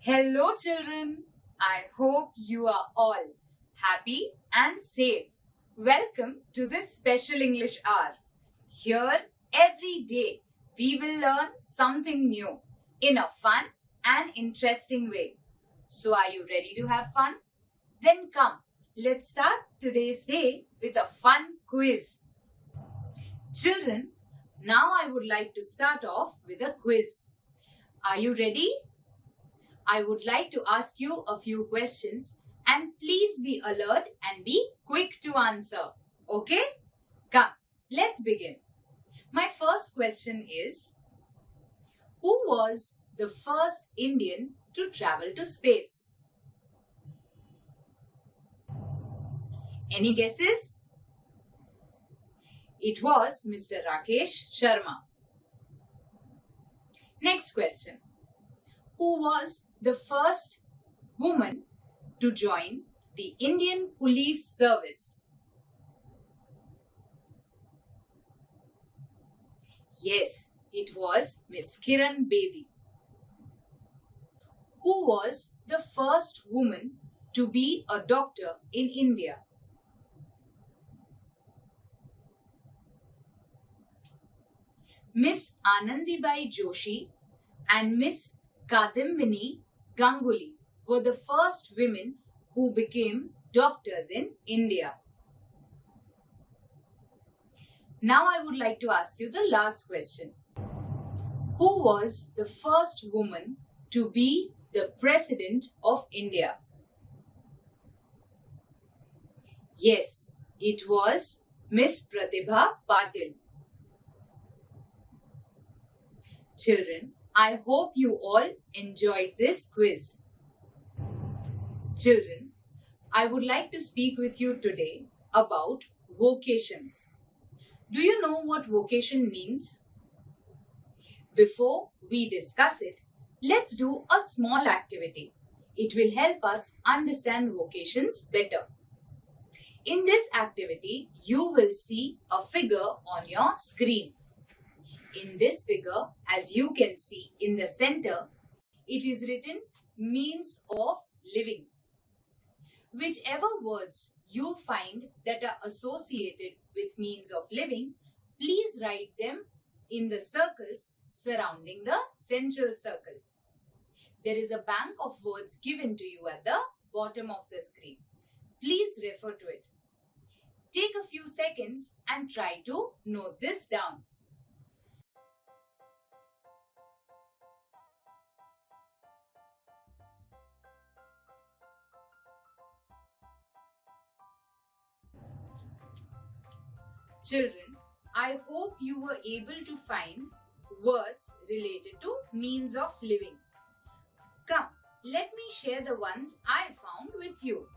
Hello children, I hope you are all happy and safe. Welcome to this special English hour. Here every day we will learn something new in a fun and interesting way. So are you ready to have fun? Then come, let's start today's day with a fun quiz. Children, now I would like to start off with a quiz. Are you ready? I would like to ask you a few questions and please be alert and be quick to answer. Okay? Come, let's begin. My first question is, who was the first Indian to travel to space? Any guesses? It was Mr. Rakesh Sharma. Next question. Who was the first woman to join the Indian Police Service? Yes, it was Miss Kiran Bedi. Who was the first woman to be a doctor in India? Miss Anandibai Joshi and Miss Kadambini Ganguly were the first women who became doctors in India. Now I would like to ask you the last question. Who was the first woman to be the President of India? Yes, it was Miss Pratibha Patil. Children, I hope you all enjoyed this quiz. Children, I would like to speak with you today about vocations. Do you know what vocation means? Before we discuss it, let's do a small activity. It will help us understand vocations better. In this activity, you will see a figure on your screen. In this figure, as you can see in the center, it is written means of living. Whichever words you find that are associated with means of living, please write them in the circles surrounding the central circle. There is a bank of words given to you at the bottom of the screen. Please refer to it. Take a few seconds and try to note this down. Children, I hope you were able to find words related to means of living. Come, let me share the ones I found with you.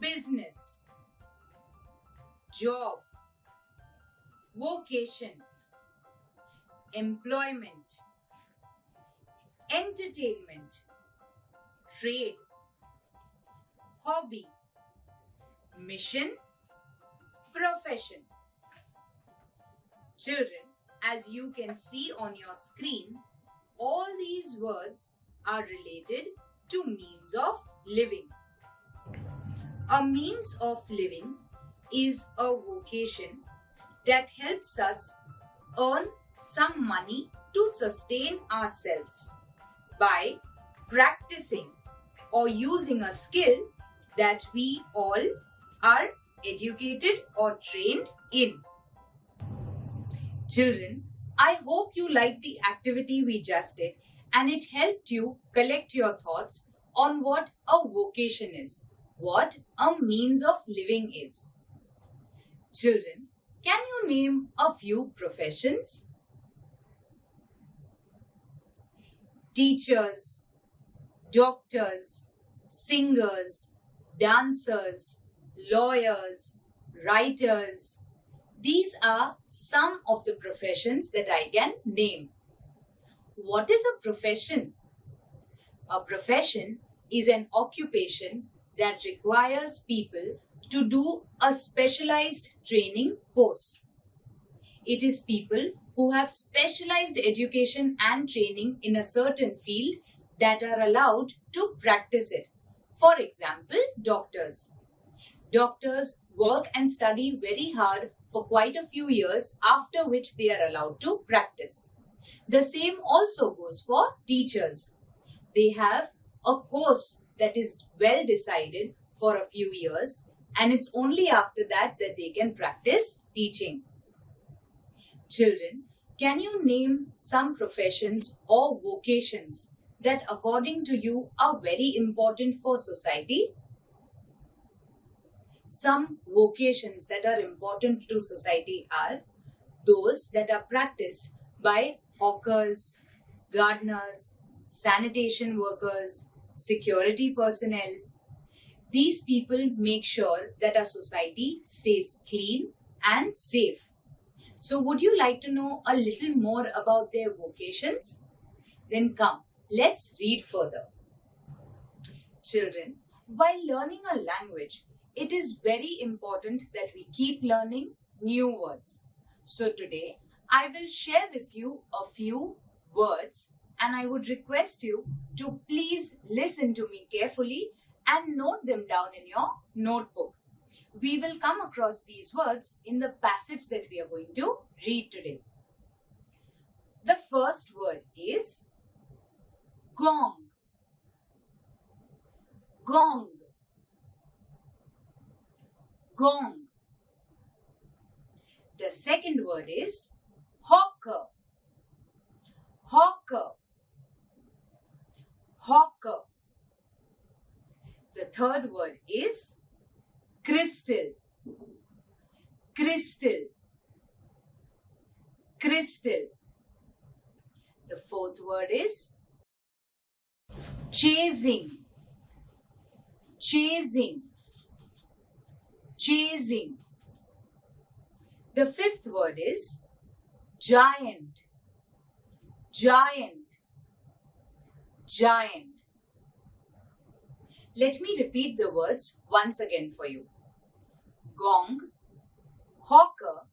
Business, job, vocation, employment, entertainment, trade, hobby, mission, profession. Children, as you can see on your screen, all these words are related to means of living. A means of living is a vocation that helps us earn some money to sustain ourselves by practicing or using a skill that we all are educated or trained in. Children, I hope you liked the activity we just did and it helped you collect your thoughts on what a vocation is, what a means of living is. Children, can you name a few professions? Teachers, doctors, singers, dancers, lawyers, writers, These are some of the professions that I can name. What is a profession? A profession is an occupation that requires people to do a specialized training course. It is people who have specialized education and training in a certain field that are allowed to practice it. For example, doctors. Doctors work and study very hard for quite a few years, after which they are allowed to practice. The same also goes for teachers. They have a course that is well decided for a few years, and it's only after that that they can practice teaching. Children, can you name some professions or vocations that according to you are very important for society? Some vocations that are important to society are those that are practiced by hawkers, gardeners, sanitation workers, security personnel. These people make sure that our society stays clean and safe. So would you like to know a little more about their vocations? Then come, let's read further. Children, while learning a language, it is very important that we keep learning new words. So today, I will share with you a few words, and I would request you to please listen to me carefully and note them down in your notebook. We will come across these words in the passage that we are going to read today. The first word is gong. Gong. Gong. The second word is hawker. Hawker. Hawker. The third word is crystal. Crystal. Crystal. The fourth word is chasing. Chasing. Chasing. The fifth word is giant. Giant. Giant. Let me repeat the words once again for you. Gong, hawker,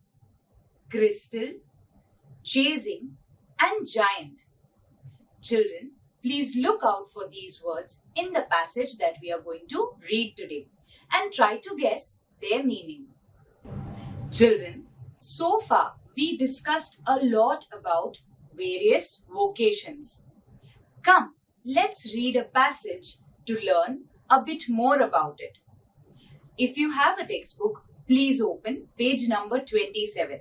crystal, chasing, and giant. Children, please look out for these words in the passage that we are going to read today and try to guess their meaning. Children, so far we discussed a lot about various vocations. Come, let's read a passage to learn a bit more about it. If you have a textbook, please open page number 27.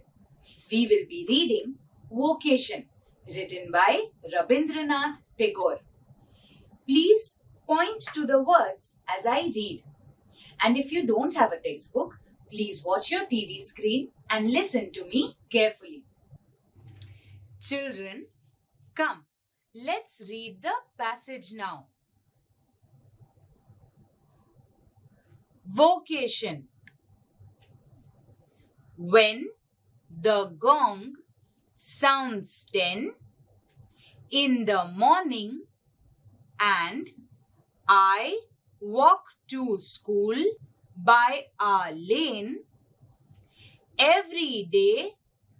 We will be reading Vocation, written by Rabindranath Tagore. Please point to the words as I read. And if you don't have a textbook, please watch your TV screen and listen to me carefully. Children, come, let's read the passage now. Vocation. When the gong sounds 10 in the morning and I walk to school by a lane, every day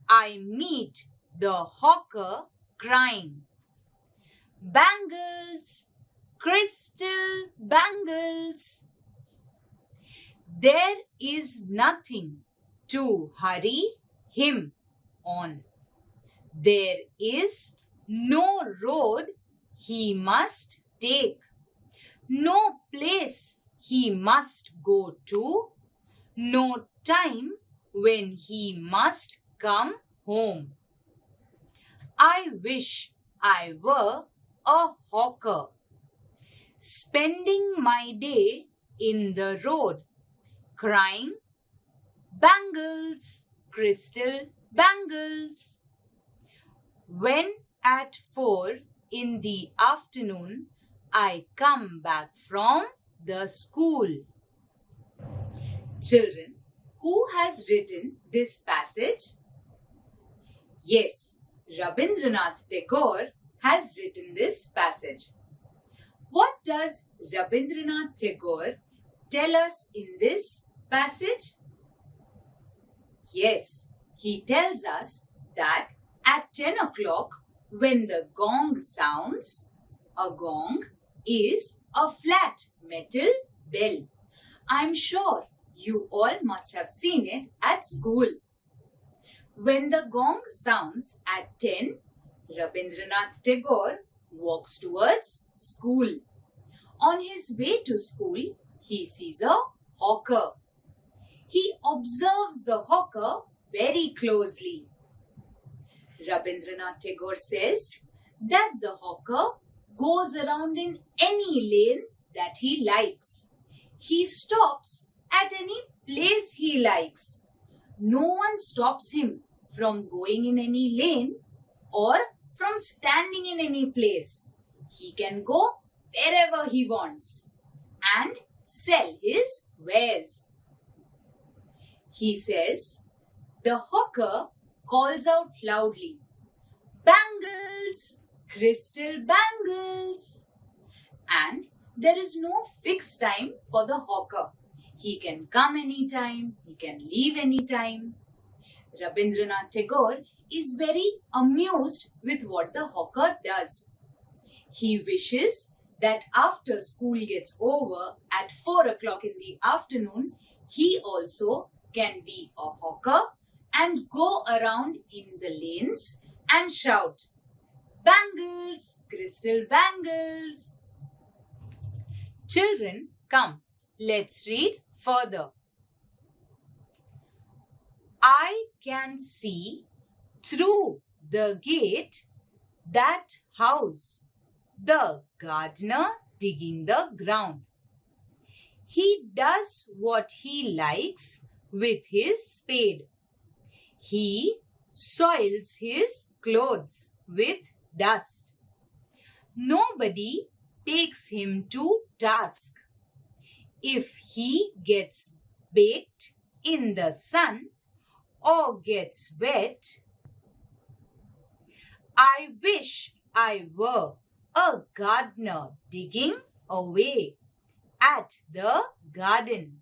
I meet the hawker crying, "Bangles, crystal bangles." There is nothing to hurry him on. There is no road he must take, no place he must go to, no time when he must come home. I wish I were a hawker, spending my day in the road, crying, "Bangles, crystal bangles." When at 4 in the afternoon I come back from the school. Children, who has written this passage? Yes, Rabindranath Tagore has written this passage. What does Rabindranath Tagore tell us in this passage? Yes, he tells us that at 10 o'clock, when the gong sounds, a gong is a flat metal bell. I'm sure you all must have seen it at school. When the gong sounds at 10, Rabindranath Tagore walks towards school. On his way to school, he sees a hawker. He observes the hawker very closely. Rabindranath Tagore says that the hawker goes around in any lane that he likes. He stops at any place he likes. No one stops him from going in any lane or from standing in any place. He can go wherever he wants and sell his wares. He says, the hawker calls out loudly, "Bangles! Crystal bangles!" And there is no fixed time for the hawker. He can come anytime, he can leave anytime. Rabindranath Tagore is very amused with what the hawker does. He wishes that after school gets over at 4 o'clock in the afternoon, he also can be a hawker and go around in the lanes and shout, "Bangles! Crystal bangles!" Children, come, let's read further. I can see through the gate that house, the gardener digging the ground. He does what he likes with his spade. He soils his clothes with dust. Nobody takes him to task. If he gets baked in the sun or gets wet, I wish I were a gardener digging away at the garden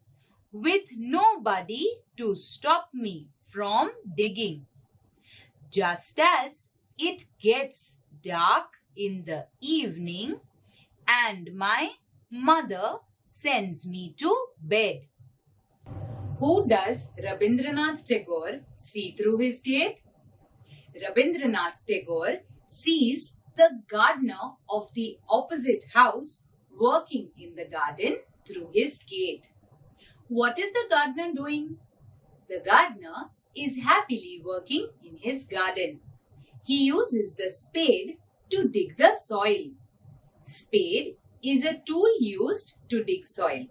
with nobody to stop me from digging. Just as it gets dark in the evening and my mother sends me to bed. Who does Rabindranath Tagore see through his gate? Rabindranath Tagore sees the gardener of the opposite house working in the garden through his gate. What is the gardener doing? The gardener is happily working in his garden. He uses the spade to dig the soil. Spade is a tool used to dig soil.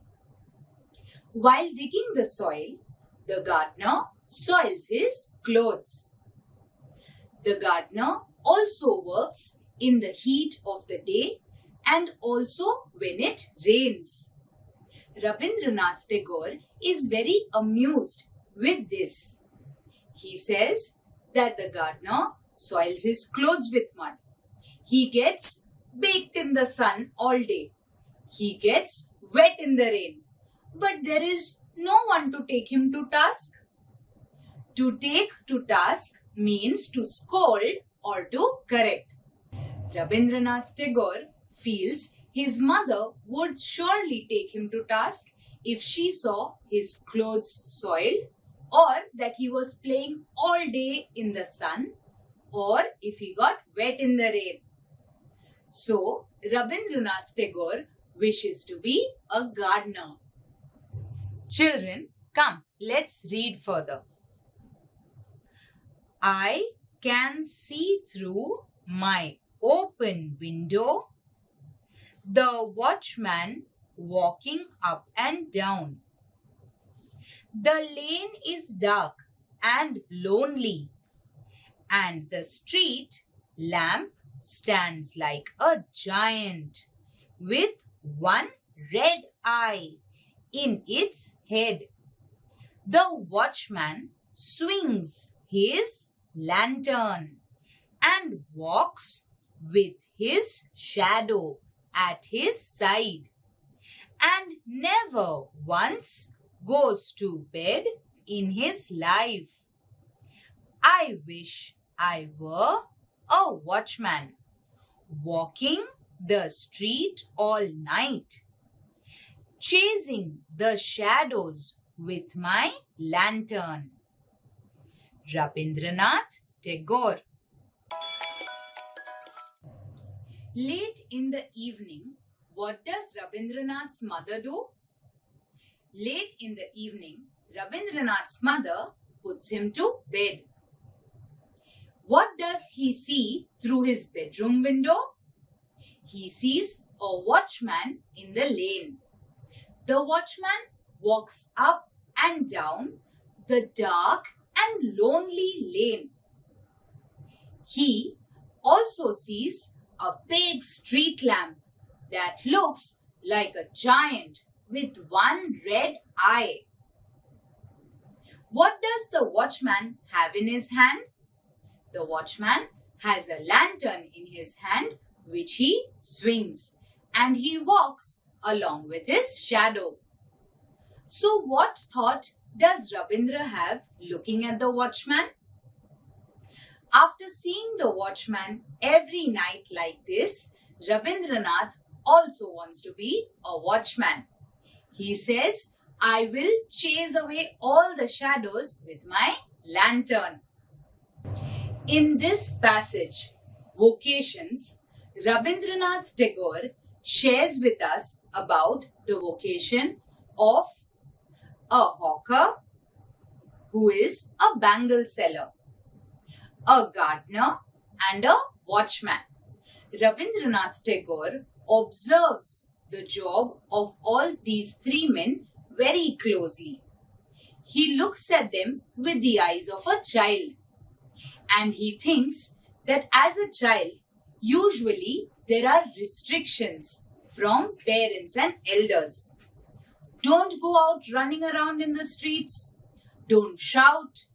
While digging the soil, the gardener soils his clothes. The gardener also works in the heat of the day and also when it rains. Rabindranath Tagore is very amused with this. He says that the gardener soils his clothes with mud. He gets baked in the sun all day. He gets wet in the rain. But there is no one to take him to task. To take to task means to scold or to correct. Rabindranath Tagore feels his mother would surely take him to task if she saw his clothes soiled or that he was playing all day in the sun or if he got wet in the rain. So, Rabindranath Tagore wishes to be a gardener. Children, come, let's read further. I can see through my open window the watchman walking up and down. The lane is dark and lonely, and the street lamp stands like a giant with one red eye in its head. The watchman swings his lantern and walks with his shadow at his side and never once goes to bed in his life. I wish I were a watchman, walking the street all night, chasing the shadows with my lantern. Rabindranath Tagore. Late in the evening, what does Rabindranath's mother do? Late in the evening, Rabindranath's mother puts him to bed. What does he see through his bedroom window? He sees a watchman in the lane. The watchman walks up and down the dark and lonely lane. He also sees a big street lamp that looks like a giant with one red eye. What does the watchman have in his hand? The watchman has a lantern in his hand which he swings, and he walks along with his shadow. So what thought does Rabindra have looking at the watchman? After seeing the watchman every night like this, Rabindranath also wants to be a watchman. He says, I will chase away all the shadows with my lantern. In this passage, Vocations, Rabindranath Tagore shares with us about the vocation of a hawker who is a bangle seller, a gardener and a watchman. Rabindranath Tagore observes the job of all these three men very closely. He looks at them with the eyes of a child, and he thinks that as a child, usually there are restrictions from parents and elders. Don't go out running around in the streets. Don't shout.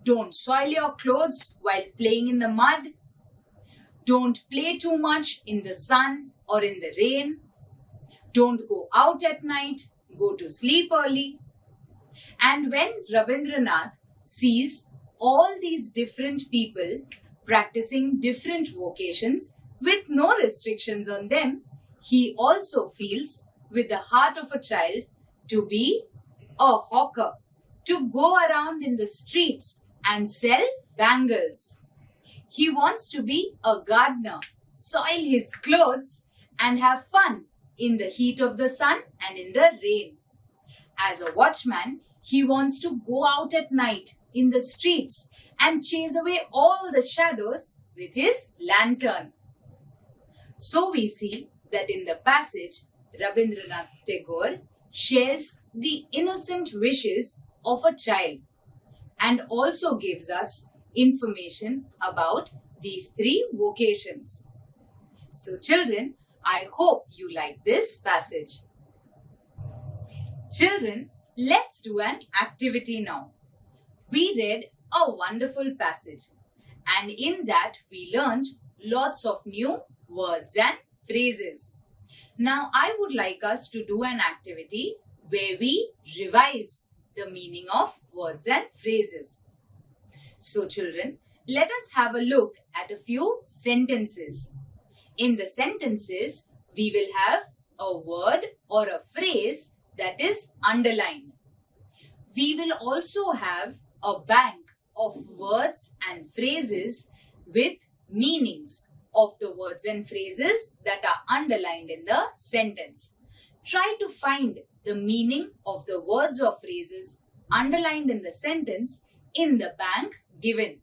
Don't soil your clothes while playing in the mud. Don't play too much in the sun or in the rain. Don't go out at night. Go to sleep early. And when Rabindranath sees all these different people practicing different vocations with no restrictions on them, he also feels with the heart of a child to be a hawker, to go around in the streets and sell bangles. He wants to be a gardener, soil his clothes and have fun in the heat of the sun and in the rain. As a watchman, he wants to go out at night in the streets and chase away all the shadows with his lantern. So we see that in the passage, Rabindranath Tagore shares the innocent wishes of a child and also gives us information about these three vocations. So children, I hope you like this passage. Children, let's do an activity now. We read a wonderful passage, and in that we learned lots of new words and phrases. Now I would like us to do an activity where we revise the meaning of words and phrases. So children, let us have a look at a few sentences. In the sentences, we will have a word or a phrase that is underlined. We will also have a bank of words and phrases with meanings of the words and phrases that are underlined in the sentence. Try to find the meaning of the words or phrases underlined in the sentence in the bank given.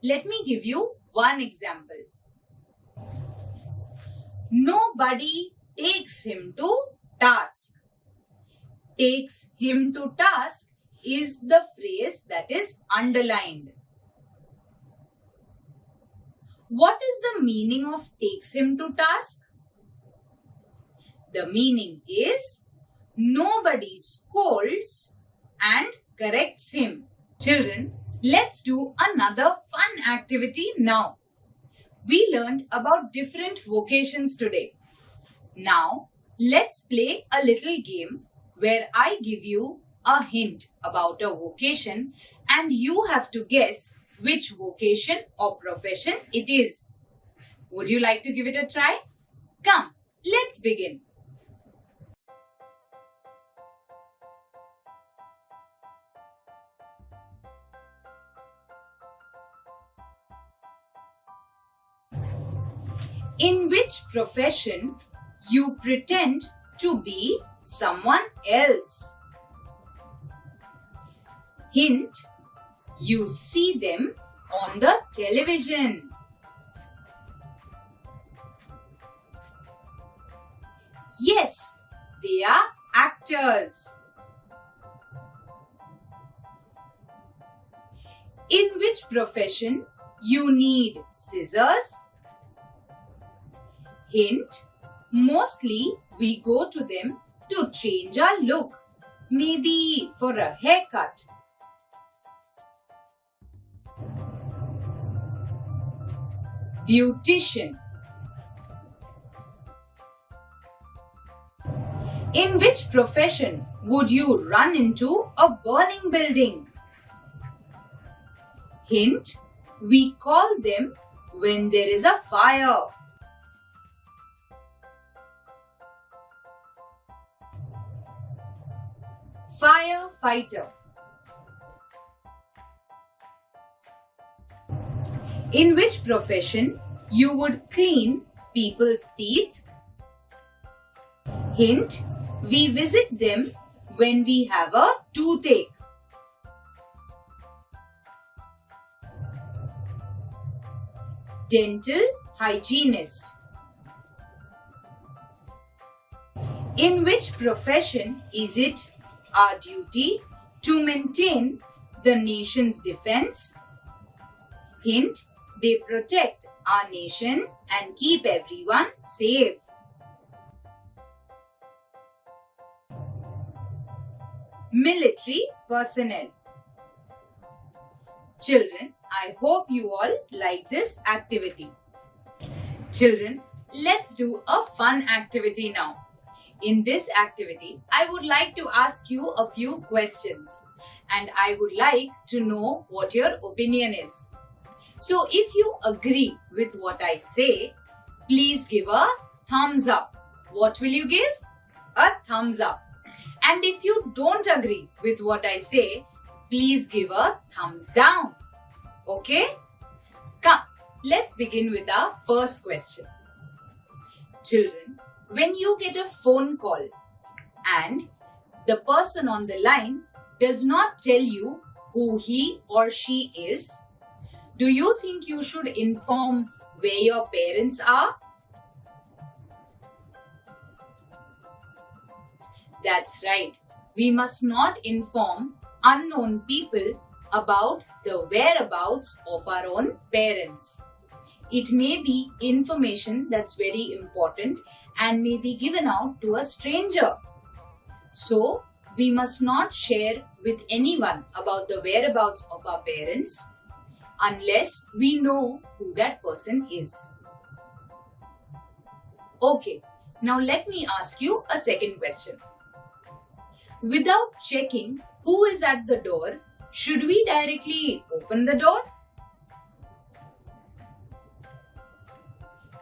Let me give you one example. Nobody takes him to task. Takes him to task is the phrase that is underlined. What is the meaning of takes him to task? The meaning is nobody scolds and corrects him. Children, let's do another fun activity now. We learned about different vocations today. Now, let's play a little game where I give you a hint about a vocation and you have to guess which vocation or profession it is. Would you like to give it a try? Come, let's begin. In which profession you pretend to be someone else? Hint, you see them on the television. Yes, they are actors. In which profession you need scissors? Hint, mostly we go to them to change our look, maybe for a haircut. Beautician. In which profession would you run into a burning building? Hint, we call them when there is a fire. Firefighter. In which profession you would clean people's teeth? Hint, we visit them when we have a toothache. Dental hygienist. In which profession is it our duty to maintain the nation's defense? Hint, they protect our nation and keep everyone safe. Military personnel. Children, I hope you all like this activity. Children, let's do a fun activity now. In this activity, I would like to ask you a few questions and I would like to know what your opinion is. So if you agree with what I say, please give a thumbs up. What will you give? A thumbs up. And if you don't agree with what I say, please give a thumbs down. Okay? Come, let's begin with our first question. Children, when you get a phone call and the person on the line does not tell you who he or she is, do you think you should inform where your parents are? That's right. We must not inform unknown people about the whereabouts of our own parents. It may be information that's very important and may be given out to a stranger. So, we must not share with anyone about the whereabouts of our parents unless we know who that person is. Okay, now let me ask you a second question. Without checking who is at the door, should we directly open the door?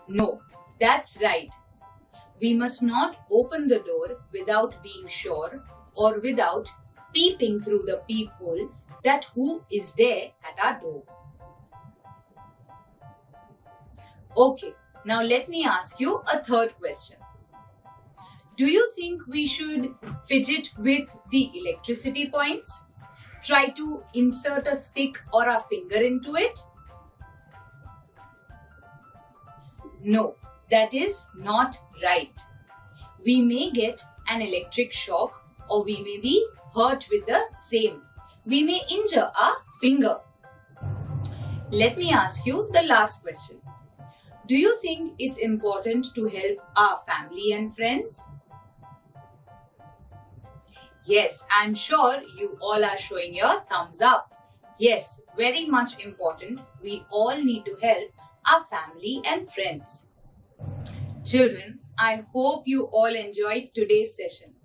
No, that's right. We must not open the door without being sure or without peeping through the peephole that who is there at our door. Okay, now let me ask you a third question. Do you think we should fidget with the electricity points? Try to insert a stick or a finger into it? No, that is not right. We may get an electric shock or we may be hurt with the same. We may injure our finger. Let me ask you the last question. Do you think it's important to help our family and friends? Yes, I'm sure you all are showing your thumbs up. Yes, very much important. We all need to help our family and friends. Children, I hope you all enjoyed today's session.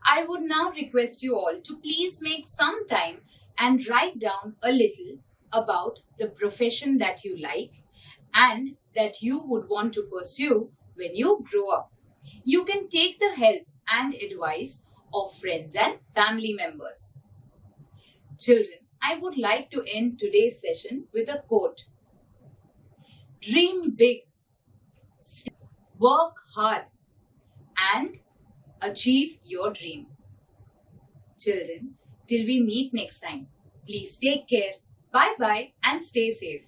I would now request you all to please make some time and write down a little about the profession that you like and that you would want to pursue when you grow up. You can take the help and advice of friends and family members. Children, I would like to end today's session with a quote. Dream big, work hard, and achieve your dream. Children, till we meet next time, please take care, bye bye, and stay safe.